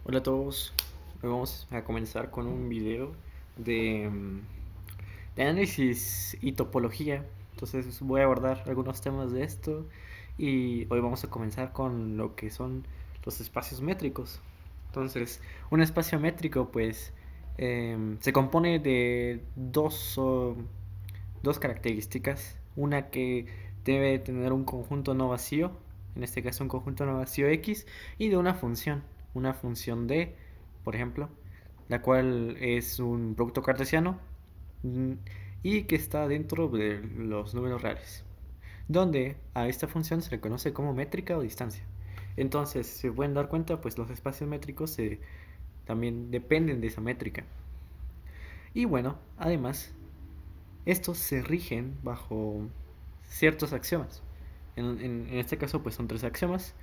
Hola a todos, hoy vamos a comenzar con un video de, de análisis y topología. Entonces voy a abordar algunos temas de esto y hoy vamos a comenzar con lo que son los espacios métricos. Entonces, un espacio métrico pues se compone de dos características. Una que debe tener un conjunto no vacío, en este caso un conjunto no vacío X, y de una función D, por ejemplo, la cual es un producto cartesiano mm, y que está dentro de los números reales, donde a esta función se le conoce como métrica o distancia. Entonces, si se pueden dar cuenta, pues los espacios métricos también dependen de esa métrica. Y bueno, además, estos se rigen bajo ciertos axiomas. En este caso, pues son tres axiomas.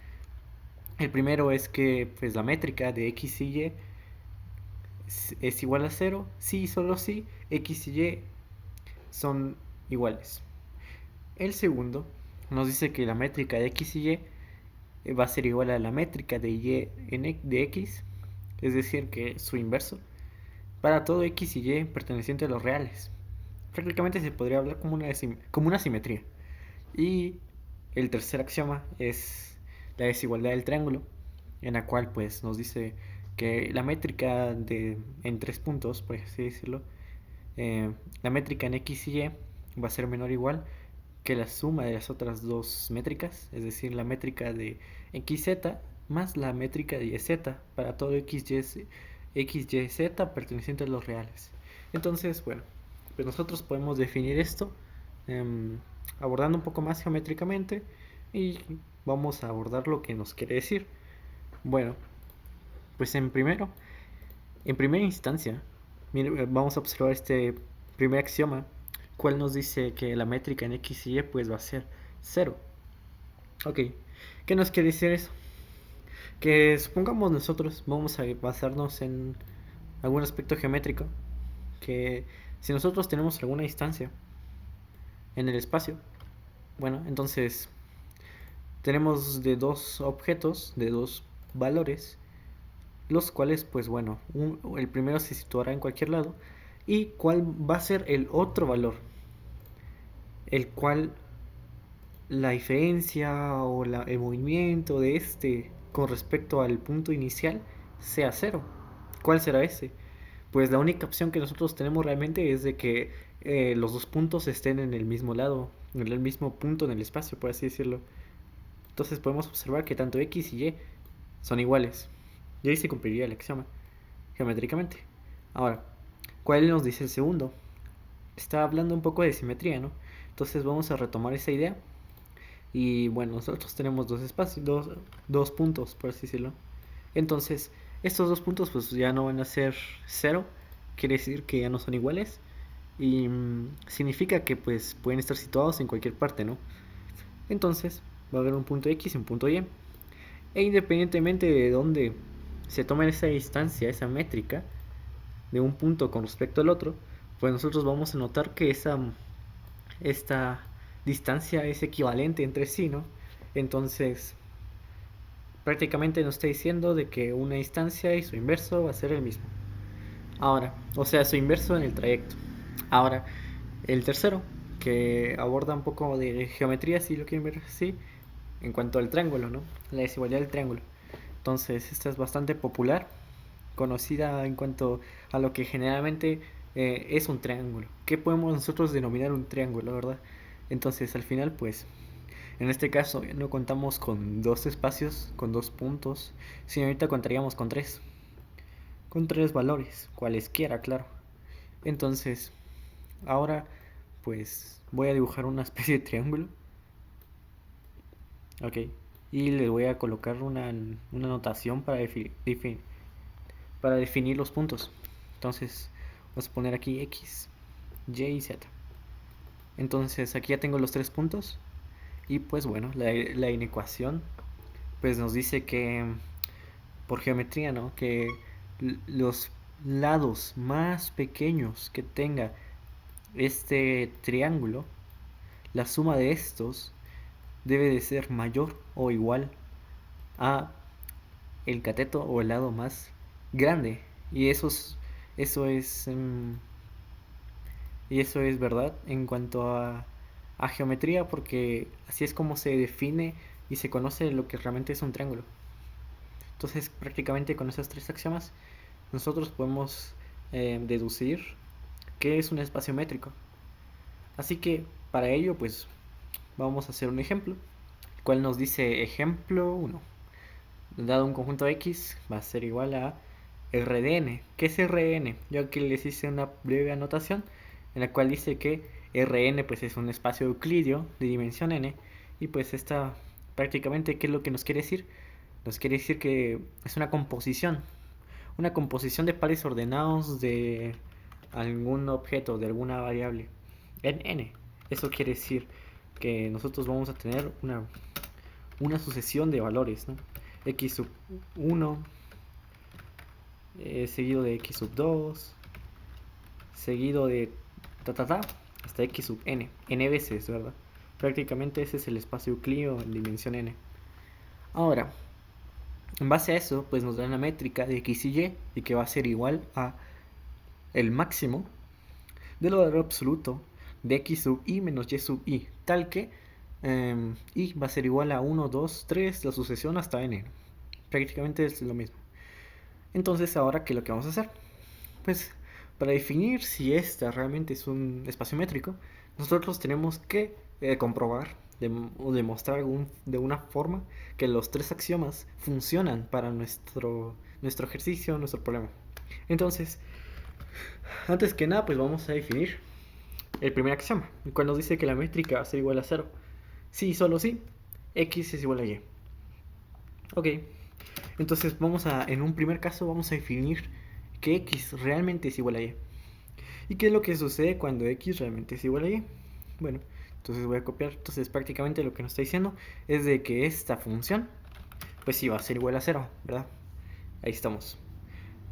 El primero es que pues, la métrica de x y y es igual a cero si y solo si x y y son iguales. El segundo nos dice que la métrica de x y y va a ser igual a la métrica de y de x, es decir, que su inverso, para todo x y y perteneciente a los reales. Prácticamente se podría hablar como una simetría. Y el tercer axioma es la desigualdad del triángulo, en la cual pues nos dice que la métrica en tres puntos, por así decirlo, la métrica en x y y va a ser menor o igual que la suma de las otras dos métricas, es decir, la métrica de xz más la métrica de yz para todo xyz perteneciente a los reales. Entonces, bueno, pues nosotros podemos definir esto eh, abordando un poco más geométricamente y vamos a abordar lo que nos quiere decir. Bueno, pues en primera instancia, vamos a observar este primer axioma, cual nos dice que la métrica en x y y pues va a ser cero. Ok, ¿qué nos quiere decir eso? Que supongamos nosotros vamos a basarnos en algún aspecto geométrico, que si nosotros tenemos alguna distancia en el espacio, bueno, entonces tenemos de dos objetos, de dos valores, los cuales, pues bueno, el primero se situará en cualquier lado y cuál va a ser el otro valor, el cual la diferencia o el movimiento de este con respecto al punto inicial sea cero. ¿Cuál será ese? Pues la única opción que nosotros tenemos realmente es de que los dos puntos estén en el mismo lado, en el mismo punto en el espacio, por así decirlo. Entonces podemos observar que tanto x y y son iguales. Y ahí se cumpliría el axioma, geométricamente. Ahora, ¿cuál nos dice el segundo? Está hablando un poco de simetría, ¿no? Entonces vamos a retomar esa idea. Y bueno, nosotros tenemos dos espacios, dos puntos, por así decirlo. Entonces, estos dos puntos pues ya no van a ser cero, quiere decir que ya no son iguales. Y significa que pues pueden estar situados en cualquier parte, ¿no? Entonces, va a haber un punto X y un punto Y. E independientemente de dónde se tome esa distancia, esa métrica, de un punto con respecto al otro, pues nosotros vamos a notar que esta distancia es equivalente entre sí, ¿no? Entonces, prácticamente nos está diciendo de que una distancia y su inverso va a ser el mismo. Ahora, o sea, su inverso en el trayecto. Ahora, el tercero, que aborda un poco de geometría, si lo quieren ver así, en cuanto al triángulo, ¿no? La desigualdad del triángulo. Entonces, esta es bastante popular, conocida en cuanto a lo que generalmente es un triángulo. ¿Qué podemos nosotros denominar un triángulo, verdad? Entonces, al final, pues, en este caso no contamos con dos espacios, con dos puntos, sino ahorita contaríamos con tres valores, cualesquiera, claro. Entonces, ahora, pues, voy a dibujar una especie de triángulo, ok, y le voy a colocar una notación para definir los puntos. Entonces, vamos a poner aquí X, Y y Z. Entonces, aquí ya tengo los tres puntos. Y pues bueno, la inecuación pues nos dice que por geometría, ¿no? Que los lados más pequeños que tenga este triángulo, la suma de estos debe de ser mayor o igual a el cateto o el lado más grande. Y eso es, y eso es verdad en cuanto a geometría, porque así es como se define y se conoce lo que realmente es un triángulo. Entonces, prácticamente con esos tres axiomas, nosotros podemos deducir qué es un espacio métrico. Así que para ello, pues vamos a hacer un ejemplo, el cual nos dice ejemplo 1. Dado un conjunto X, va a ser igual a Rn. ¿Qué es Rn? Yo aquí les hice una breve anotación en la cual dice que Rn pues es un espacio euclidio de dimensión n, y pues esta prácticamente, ¿qué es lo que nos quiere decir? Nos quiere decir que es una composición de pares ordenados de algún objeto, de alguna variable en n. Eso quiere decir que nosotros vamos a tener una sucesión de valores, ¿no? X sub 1 seguido de X sub 2 seguido de hasta X sub n veces, ¿verdad? Prácticamente ese es el espacio euclídeo en dimensión n. Ahora, en base a eso, pues nos da una métrica de X y que va a ser igual a el máximo del valor absoluto de X sub i menos Y sub i, tal que i va a ser igual a 1, 2, 3, la sucesión hasta n. Prácticamente es lo mismo. Entonces, ahora, ¿qué es lo que vamos a hacer? Pues, para definir si esta realmente es un espacio métrico, nosotros tenemos que comprobar o demostrar de una forma que los tres axiomas funcionan para nuestro ejercicio, nuestro problema. Entonces, antes que nada, pues vamos a definir el primer axioma, el cual nos dice que la métrica va a ser igual a 0. Sí, solo sí, x es igual a y. Ok, entonces en un primer caso vamos a definir que x realmente es igual a y. ¿Y qué es lo que sucede cuando x realmente es igual a y? Bueno, entonces voy a copiar. Entonces prácticamente lo que nos está diciendo es de que esta función, pues sí va a ser igual a 0, ¿verdad? Ahí estamos.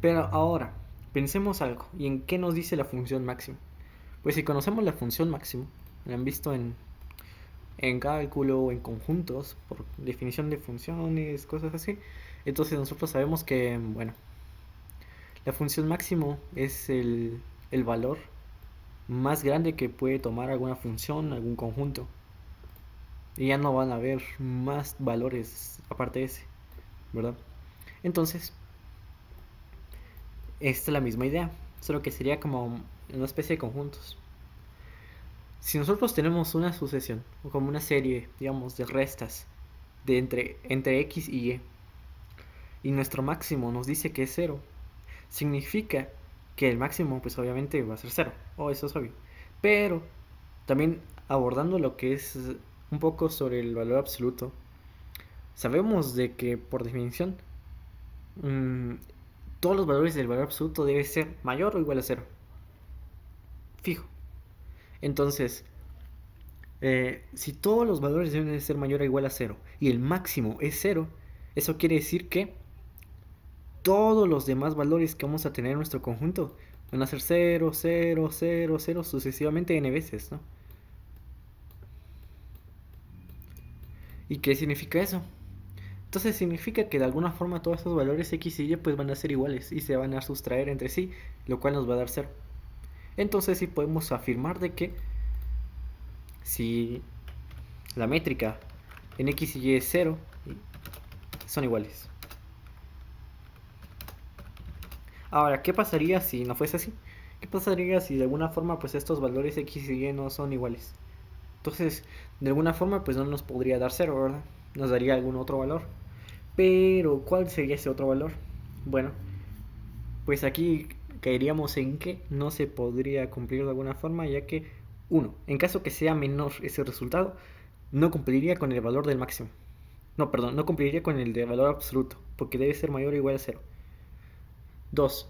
Pero ahora, pensemos algo. ¿Y en qué nos dice la función máximo? Pues si conocemos la función máximo, la han visto en cálculo o en conjuntos, por definición de funciones, cosas así. Entonces nosotros sabemos que, bueno, la función máximo es el valor más grande que puede tomar alguna función, algún conjunto. Y ya no van a haber más valores aparte de ese, ¿verdad? Entonces, esta es la misma idea, solo que sería como una especie de conjuntos. Si nosotros tenemos una sucesión, o como una serie, digamos, de restas de entre x y y nuestro máximo nos dice que es 0, significa que el máximo, pues obviamente va a ser 0, eso es obvio. Pero también abordando lo que es un poco sobre el valor absoluto, sabemos de que por definición todos los valores del valor absoluto deben ser mayor o igual a 0. Fijo. Entonces, si todos los valores deben de ser mayor o igual a 0 y el máximo es 0, eso quiere decir que todos los demás valores que vamos a tener en nuestro conjunto van a ser 0, 0, 0, 0 sucesivamente n veces, ¿no? ¿Y qué significa eso? Entonces significa que de alguna forma todos esos valores x y y pues van a ser iguales y se van a sustraer entre sí, lo cual nos va a dar 0. Entonces sí podemos afirmar de que si la métrica en x y y es 0, son iguales. Ahora, ¿qué pasaría si no fuese así? ¿Qué pasaría si de alguna forma pues estos valores x y y no son iguales? Entonces, de alguna forma pues no nos podría dar 0, ¿verdad? Nos daría algún otro valor. Pero, ¿cuál sería ese otro valor? Bueno, pues aquí caeríamos en que no se podría cumplir de alguna forma, ya que, en caso que sea menor ese resultado, no cumpliría con el valor del máximo. No, perdón, no cumpliría con el de valor absoluto, porque debe ser mayor o igual a 0. 2.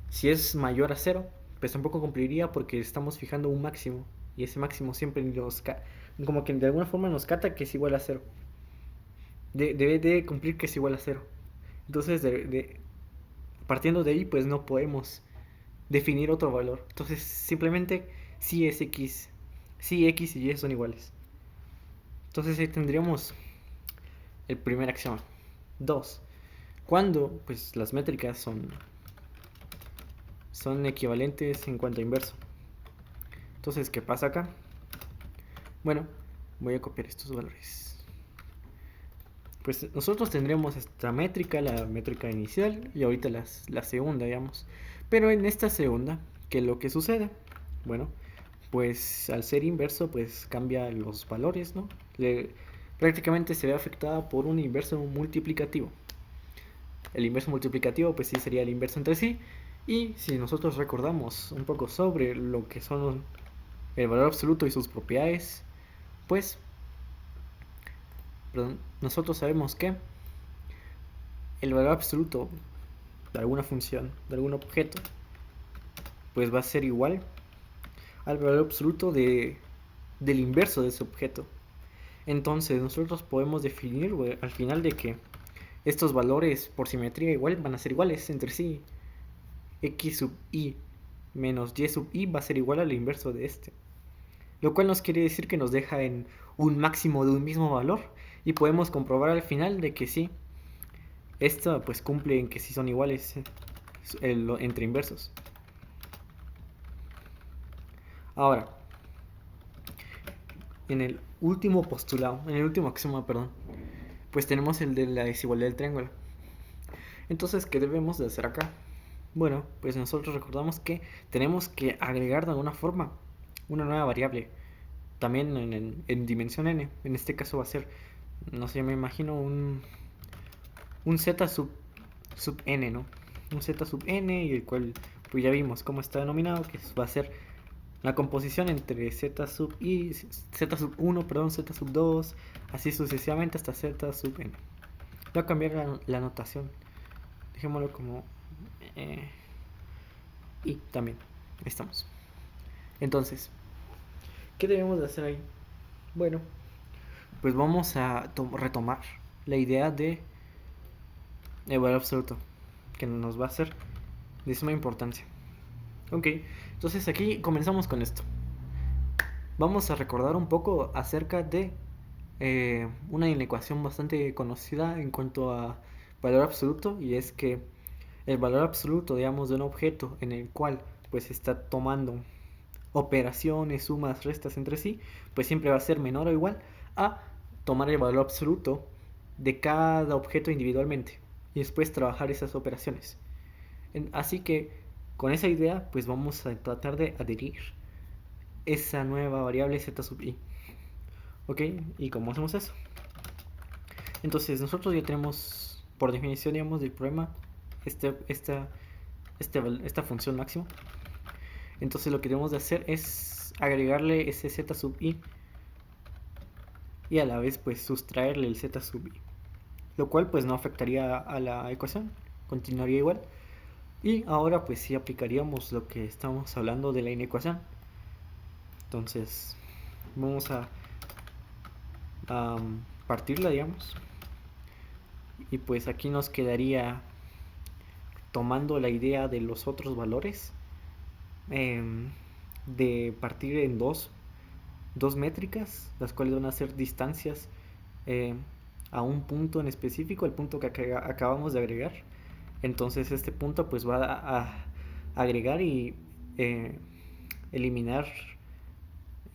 Si es mayor a 0, pues tampoco cumpliría porque estamos fijando un máximo, y ese máximo siempre como que de alguna forma nos cata que es igual a 0. Debe cumplir que es igual a 0. Entonces, partiendo de ahí, pues no podemos definir otro valor. Entonces, simplemente si es x, si x y y son iguales. Entonces ahí tendríamos el primer axioma. 2. Cuando pues las métricas son son equivalentes en cuanto a inverso. Entonces, ¿qué pasa acá? Bueno, voy a copiar estos valores. Pues nosotros tendremos esta métrica, la métrica inicial, y ahorita la segunda, digamos. Pero en esta segunda, ¿qué es lo que sucede? Bueno, pues al ser inverso, pues cambia los valores, ¿no? Prácticamente se ve afectada por un inverso multiplicativo. El inverso multiplicativo, pues sí sería el inverso entre sí. Y si nosotros recordamos un poco sobre lo que son el valor absoluto y sus propiedades, pues nosotros sabemos que el valor absoluto de alguna función, de algún objeto, pues va a ser igual al valor absoluto del inverso de ese objeto. Entonces nosotros podemos definir al final de que estos valores por simetría igual van a ser iguales entre sí. X sub i menos y sub i va a ser igual al inverso de este. Lo cual nos quiere decir que nos deja en un máximo de un mismo valor. Y podemos comprobar al final de que sí. Esto pues cumple en que sí son iguales entre inversos. Ahora, en el último postulado, en el último axioma, perdón, pues tenemos el de la desigualdad del triángulo. Entonces, ¿qué debemos de hacer acá? Bueno, pues nosotros recordamos que tenemos que agregar de alguna forma una nueva variable. También en dimensión n. En este caso va a ser, no sé, me imagino un z sub n, ¿no? Un z sub n, y el cual pues ya vimos cómo está denominado, que va a ser la composición entre z sub i, z sub 1, perdón, z sub 2, así sucesivamente hasta z sub n. Voy a cambiar la notación, dejémoslo como y también, ahí estamos. Entonces, ¿qué debemos de hacer ahí? Bueno, pues vamos a retomar la idea de el valor absoluto, que nos va a ser de suma importancia. Ok, entonces aquí comenzamos con esto. Vamos a recordar un poco acerca de una inecuación bastante conocida en cuanto a valor absoluto, y es que el valor absoluto, digamos, de un objeto en el cual pues está tomando operaciones, sumas, restas entre sí, pues siempre va a ser menor o igual a tomar el valor absoluto de cada objeto individualmente y después trabajar esas operaciones. Así que con esa idea pues vamos a tratar de adherir esa nueva variable z sub i. Ok, ¿y cómo hacemos eso? Entonces nosotros ya tenemos, por definición, digamos, del problema, esta función máxima. Entonces lo que debemos de hacer es agregarle ese z sub i y a la vez pues sustraerle el z sub i, lo cual pues no afectaría a la ecuación, continuaría igual. Y ahora pues sí aplicaríamos lo que estamos hablando de la inecuación. Entonces vamos a partirla, digamos, y pues aquí nos quedaría, tomando la idea de los otros valores, de partir en dos métricas, las cuales van a ser distancias a un punto en específico, el punto que acabamos de agregar. Entonces este punto pues va a agregar y eliminar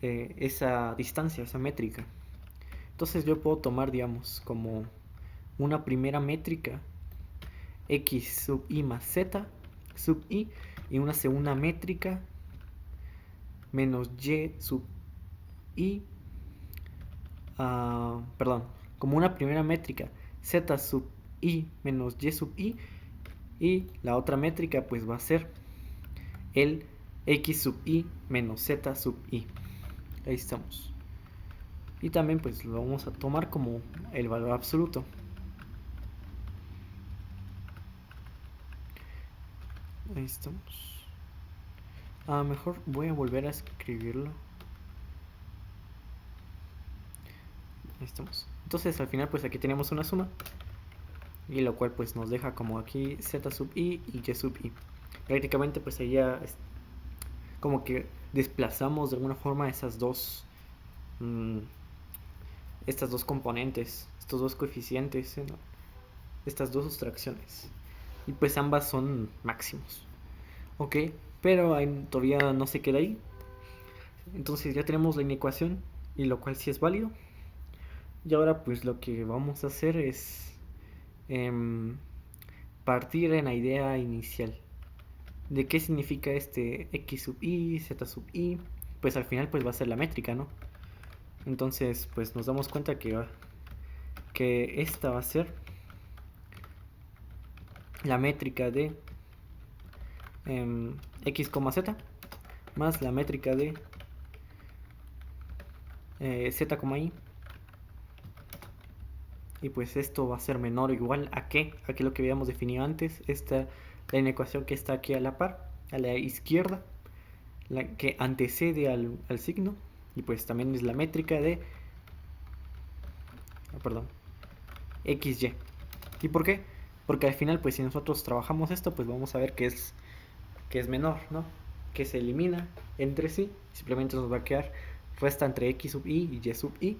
esa distancia, esa métrica. Entonces yo puedo tomar, digamos, como una primera métrica x sub i más z sub i, y una segunda métrica menos y sub i, perdón, como una primera métrica z sub i menos y sub i, y la otra métrica pues va a ser el x sub i menos z sub i. Ahí estamos. Y también pues lo vamos a tomar como el valor absoluto. Ahí estamos. Mejor voy a volver a escribirlo. Ahí estamos. Entonces al final pues aquí tenemos una suma, y lo cual pues nos deja como aquí z sub i y y sub i. Prácticamente pues ahí ya como que desplazamos de alguna forma esas dos estas dos componentes, estos dos coeficientes, ¿no? Estas dos sustracciones, y pues ambas son máximos. Ok, pero todavía no se queda ahí. Entonces ya tenemos la inecuación, y lo cual sí es válido. Y ahora pues lo que vamos a hacer es em, partir en la idea inicial de qué significa este x sub i, z sub i. Pues al final pues va a ser la métrica, ¿no? Entonces pues nos damos cuenta que esta va a ser la métrica de x, z más la métrica de z, i. Y pues esto va a ser menor o igual a qué, lo que habíamos definido antes, la inecuación que está aquí a la par, a la izquierda, la que antecede al signo, y pues también es la métrica de, perdón, xy. ¿Y por qué? Porque al final pues si nosotros trabajamos esto pues vamos a ver que es menor, ¿no? Que se elimina entre sí, simplemente nos va a quedar resta entre x sub i y y sub i,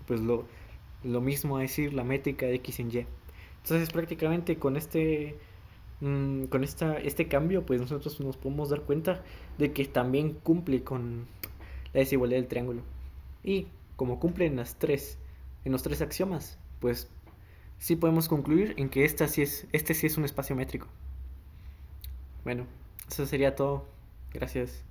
pues lo mismo a decir la métrica de x en y. Entonces prácticamente con este cambio pues nosotros nos podemos dar cuenta de que también cumple con la desigualdad del triángulo. Y como cumple en los tres axiomas, pues sí podemos concluir en que este sí es un espacio métrico. Bueno, eso sería todo. Gracias.